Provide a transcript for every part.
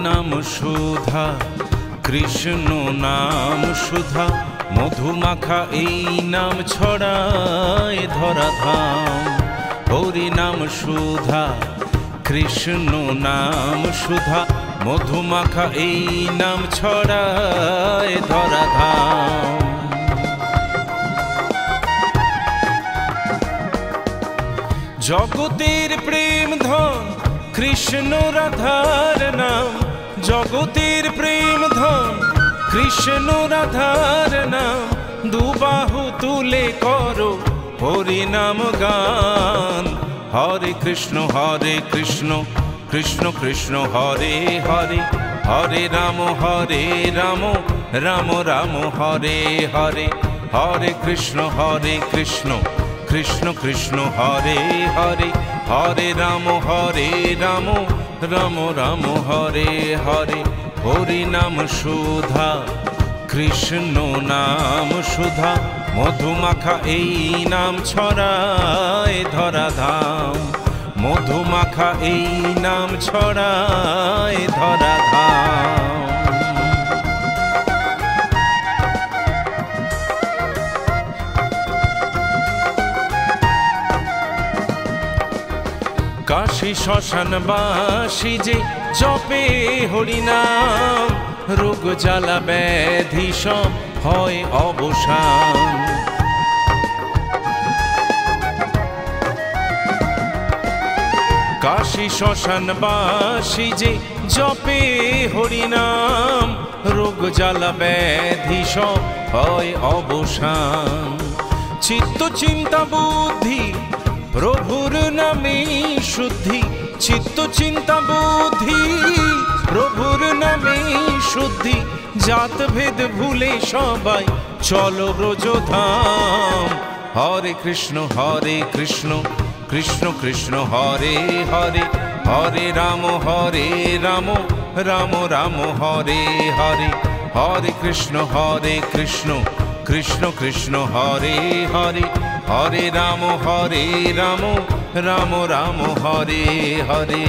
নাম সুধা, কৃষ্ণ নাম সুধা, মধুমাখা এই নাম ছড়ায় ধরাধাম। হরি নাম সুধা, কৃষ্ণ নাম সুধা, মধুমাখা এই নাম ছড়ায় ধরাধাম। জগতের প্রেম ধন কৃষ্ণ রাধার নাম, জগতের প্রেম ধন কৃষ্ণ রাধার নাম। দুবাহু তুলে করো হরি নাম গান। হরে কৃষ্ণ কৃষ্ণ কৃষ্ণ হরে হরে, হরে রাম রাম রাম হরে হরে। হরে কৃষ্ণ কৃষ্ণ কৃষ্ণ হরে হরে, হরে রাম রাম রাম হরে হরে। হরি নাম সুধা, কৃষ্ণ নাম সুধা, মধুমাখা এই নাম ছড়ায় ধরাধাম। মধুমাখা এই নাম ছড়ায় ধরাধাম। কাশী শ্মশানবাসী যে জপে হরিনাম, রোগ জ্বালা ব্যাধি সব হয় অবসান। কাশী শ্মশানবাসী যে জপে হরিনাম, রোগ জ্বালা ব্যাধি সব হয় অবসান। চিত্ত চিন্তা বুদ্ধি প্রভুর নামে শুদ্ধি, চিত্ত চিন্তা বুদ্ধি প্রভুর নামে শুদ্ধি। জাত ভেদ ভুলে সবাই চলো ব্রজধাম। হরে কৃষ্ণ কৃষ্ণ কৃষ্ণ হরে হরে, হরে রাম রাম রাম হরে হরে। হরে কৃষ্ণ কৃষ্ণ কৃষ্ণ হরে হরে, হরে রাম রাম রাম হরে হরে।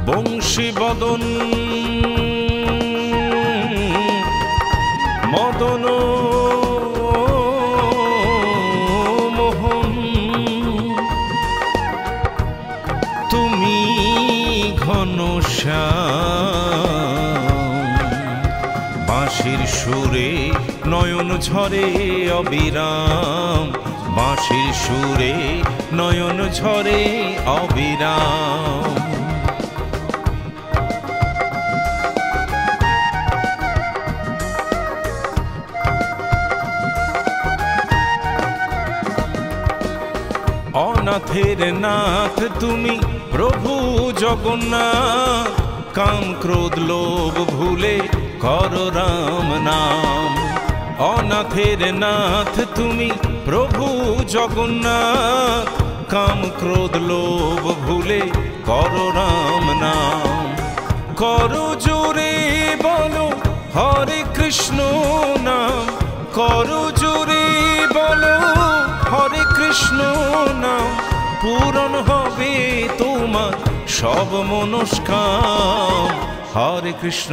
বংশী বদন মদন মোহন, তুমি ঘনশ্যাম। বাঁশির সুরে নয়ন ঝরে অবিরাম, বাঁশির সুরে নয়ন ঝরে অবিরাম। অনাথের নাথ তুমি প্রভু জগন্নাথ, কাম ক্রোধ লোভ ভুলে করো রাম নাম। অনাথের নাথ তুমি প্রভু জগন্নাথ, কাম ক্রোধ লোভ ভুলে করো রাম নাম। করো জোরে বলো হরে কৃষ্ণ নাম, করো জোরে বলো হরে কৃষ্ণ নাম। পূরণ হবে তোমার সব মনস্কাম। হরে কৃষ্ণ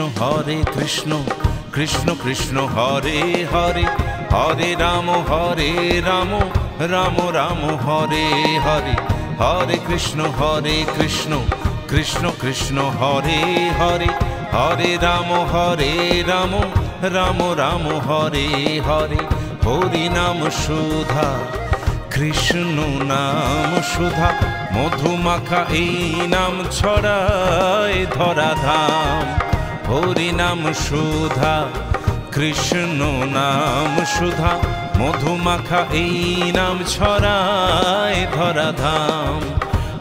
কৃষ্ণ কৃষ্ণ হরে হরে, হরে রাম রাম রাম হরে হরে। হরে কৃষ্ণ কৃষ্ণ কৃষ্ণ হরে হরে, হরে রাম রাম রাম হরে হরে। হরি নাম সুধা, কৃষ্ণ নাম সুধা, মধুমাখা এই নাম ছড়ায় ধরাধাম। হরি নাম সুধা, কৃষ্ণ নাম সুধা, মধুমাখা এই নাম ছড়ায় ধরাধাম।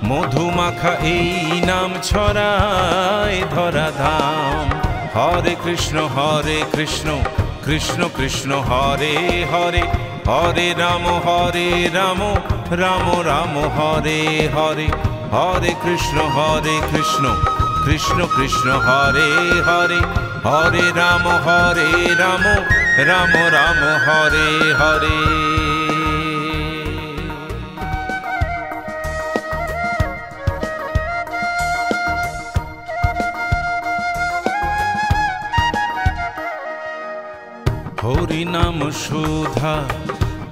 মধুমাখা এই নাম ছড়ায় ধরাধাম। হরে কৃষ্ণ কৃষ্ণ কৃষ্ণ হরে হরে, হরে রাম রাম রাম হরে হরে। হরে কৃষ্ণ কৃষ্ণ কৃষ্ণ হরে হরে, হরে রাম রাম রাম রাম হরে হরে। হরি নাম সুধা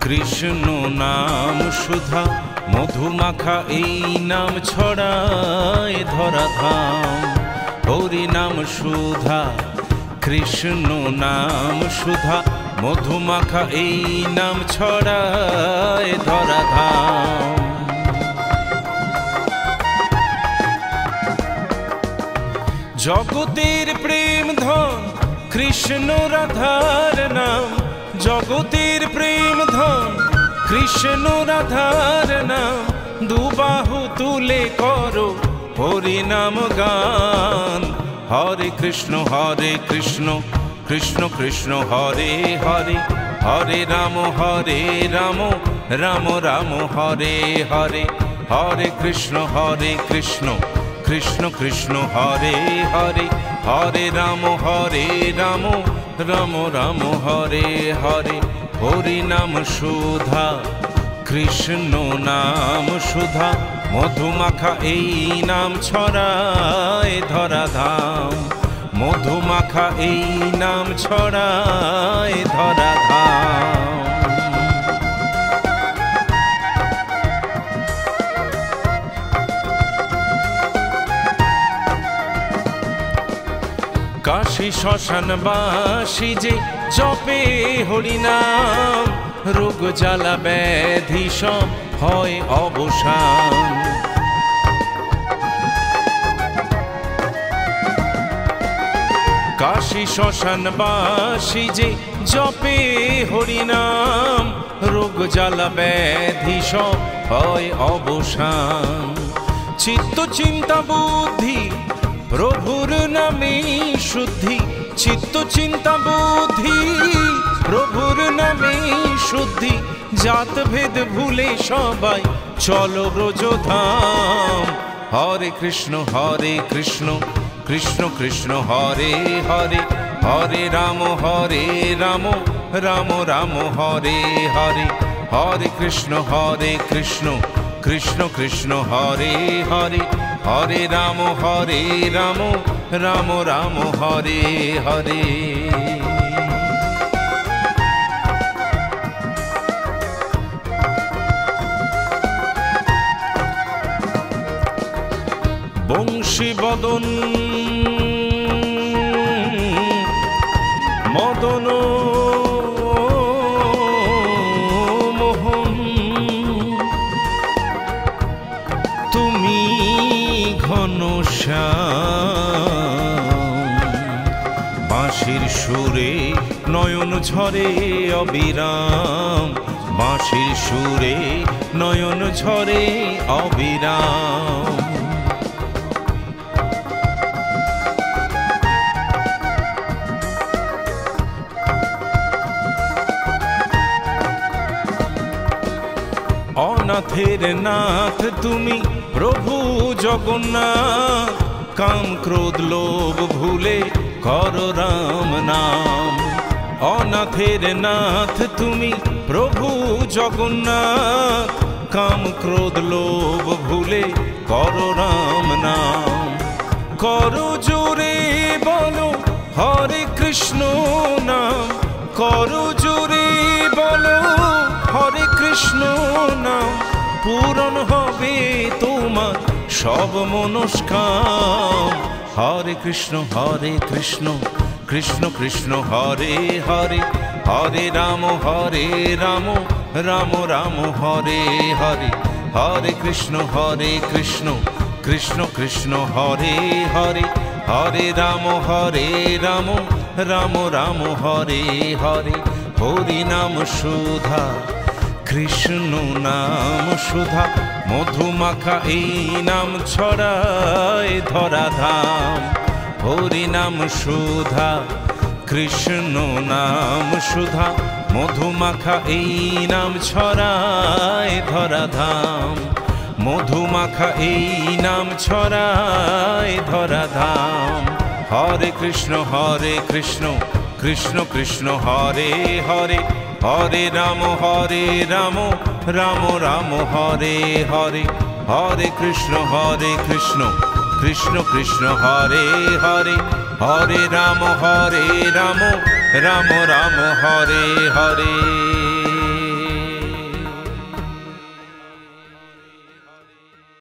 কৃষ্ণ নাম সুধা, মধুমাখা এই নাম ছড়ায় ধরাধাম। হরি নাম সুধা কৃষ্ণ নাম সুধা, মধুমাখা এই নাম ছড়ায় ধরাধাম। জগতের প্রেম ধন কৃষ্ণ রাধার নাম, জগতের প্রেম ধন কৃষ্ণ রাধার নাম। দুবাহু তুলে করো হরি নাম গান। হরে কৃষ্ণ কৃষ্ণ কৃষ্ণ হরে হরে, হরে রাম রাম রাম হরে হরে। হরে কৃষ্ণ কৃষ্ণ কৃষ্ণ হরে হরে, হরে রাম রাম রাম হরে হরে। হরি নাম সুধা কৃষ্ণ নাম সুধা, মধুমাখা এই নাম ছড়ায় ধরাধাম। মধুমাখা এই নাম ছড়ায় ধরাধাম। কাশী শ্মশানবাসী যে জপে হরিনাম, রোগ জ্বালা ব্যাধি সব হয় অবসান। কাশী শ্মশানবাসী যে জপে হরিনাম, রোগ জ্বালা ব্যাধি সব হয় অবসান। চিত্ত চিন্তা বুদ্ধি প্রভুর নামে শুদ্ধি, চিত্ত চিন্তা বুদ্ধি প্রভুর নামে শুদ্ধি। জাত ভেদ ভুলে সবাই চলো ব্রজধাম। হরে কৃষ্ণ কৃষ্ণ কৃষ্ণ হরে হরে, হরে রাম রাম রাম হরে হরে। হরে কৃষ্ণ কৃষ্ণ কৃষ্ণ হরে হরে, হরে রাম রাম রাম হরে হরে। বংশী বদন মদন মোহন, তুমি ঘনশ্যাম। বাঁশির সুরে নয়ন ঝরে অবিরাম, বাঁশির সুরে নয়ন ঝরে অবিরাম। অনাথের নাথ তুমি প্রভু জগন্নাথ, কাম ক্রোধ লোভ ভুলে কর রাম নাম। অনাথের নাথ তুমি প্রভু জগন্নাথ, কাম ক্রোধ লোভ ভুলে কর রাম নাম। করো জোরে বলো হরে কৃষ্ণ নাম, করো জোরে বলো হরে কৃষ্ণ নাম। পূরণ হবে তোমার সব মনস্কাম। হরে কৃষ্ণ কৃষ্ণ কৃষ্ণ হরে হরে, হরে রাম রাম রাম হরে হরে। হরে কৃষ্ণ কৃষ্ণ কৃষ্ণ হরে হরে, হরে রাম রাম রাম হরে হরে। হরি নাম সুধা কৃষ্ণ নাম সুধা, মধুমাখা এই নাম ছড়ায় ধরাধাম। হরি নাম সুধা কৃষ্ণ নাম সুধা, মধুমাখা এই নাম ছড়ায় ধরাধাম। মধুমাখা এই নাম ছড়ায় ধরাধাম। হরে কৃষ্ণ কৃষ্ণ কৃষ্ণ হরে হরে হরে রাম রাম রাম হরে হরে হরে কৃষ্ণ কৃষ্ণ কৃষ্ণ হরে হরে হরে রাম রাম রাম হরে হরে।